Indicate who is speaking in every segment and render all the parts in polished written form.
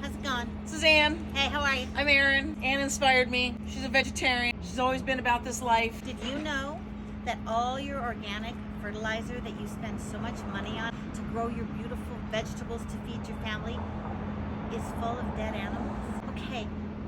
Speaker 1: How's it going?
Speaker 2: Suzanne.
Speaker 1: Hey, how are you?
Speaker 2: I'm Erin. Ann inspired me. She's a vegetarian. She's always been about this life.
Speaker 1: Did you know that all your organic fertilizer that you spend so much money on to grow your beautiful vegetables to feed your family is full of dead animals? Okay,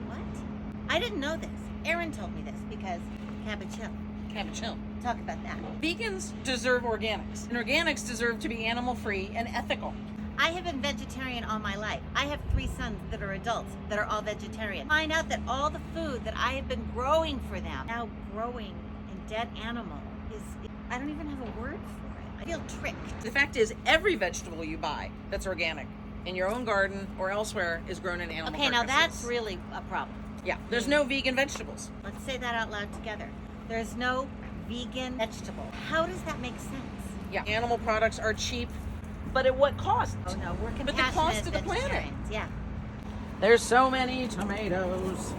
Speaker 1: what? I didn't know this. Erin told me this because Cabbage Hill.
Speaker 2: Cabbage Hill.
Speaker 1: Talk about that.
Speaker 2: Vegans deserve organics, and organics deserve to be animal-free and ethical.
Speaker 1: I have been vegetarian all my life. I have 3 sons that are adults that are all vegetarian. Find out that all the food that I have been growing for them, now growing in dead animal, I don't even have a word for it. I feel tricked.
Speaker 2: The fact is, every vegetable you buy that's organic in your own garden or elsewhere is grown in animal
Speaker 1: Okay, now
Speaker 2: carcasses.
Speaker 1: that's really a problem.
Speaker 2: Yeah, there's no vegan vegetables.
Speaker 1: Let's say that out loud together. There's no vegan vegetable. How does that make sense?
Speaker 2: Yeah, animal products are cheap, but at what cost?
Speaker 1: Oh no, we're
Speaker 2: But the
Speaker 1: compassionate
Speaker 2: cost to the planet.
Speaker 1: vegetarians. Yeah.
Speaker 2: There's so many tomatoes.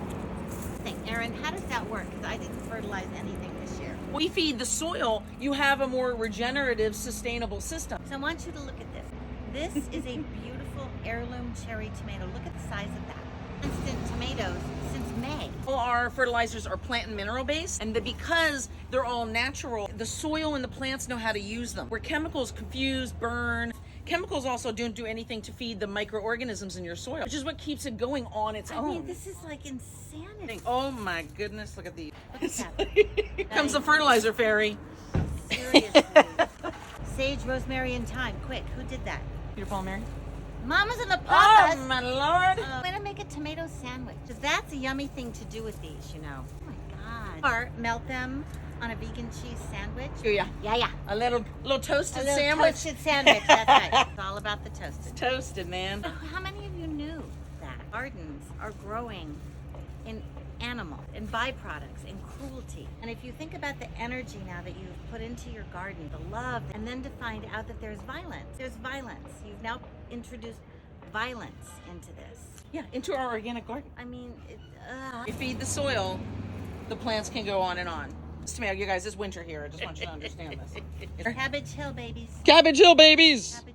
Speaker 1: Erin, how does that work? Because I didn't fertilize anything this year.
Speaker 2: We feed the soil, you have a more regenerative, sustainable system.
Speaker 1: So I want you to look at this. This is a beautiful heirloom cherry tomato. Look at the size of that. Instant tomatoes since May.
Speaker 2: All our fertilizers are plant and mineral based, and because they're all natural, the soil and the plants know how to use them. Where chemicals confuse, burn. Chemicals also don't do anything to feed the microorganisms in your soil, which is what keeps it going on its own.
Speaker 1: I mean, this is like insanity.
Speaker 2: Oh my goodness, look at these.
Speaker 1: Look at that.
Speaker 2: Here comes the fertilizer fairy.
Speaker 1: Seriously. Sage, rosemary, and thyme. Quick, who did that?
Speaker 2: Peter, Paul, Mary.
Speaker 1: Mama's in the
Speaker 2: Oh
Speaker 1: papas.
Speaker 2: my Lord.
Speaker 1: I'm gonna make a tomato sandwich. Because that's a yummy thing to do with these, you know. Oh my God. Or melt them on a vegan cheese sandwich.
Speaker 2: Oh yeah.
Speaker 1: Yeah.
Speaker 2: A little toasted
Speaker 1: A little
Speaker 2: sandwich.
Speaker 1: toasted sandwich, that's right. It's all about the toasted.
Speaker 2: Toasted, man.
Speaker 1: So how many of you knew that gardens are growing in animal, in byproducts, in cruelty? And if you think about the energy now that you've put into your garden, the love, and then to find out that there's violence. There's violence. You've now introduced violence into this.
Speaker 2: Yeah, into our organic garden.
Speaker 1: I mean,
Speaker 2: We feed the soil, the plants can go on and on. It's tomato, you guys, it's winter here. I just want you to understand this.
Speaker 1: Cabbage Hill, babies.
Speaker 2: Cabbage Hill babies!
Speaker 1: Cabbage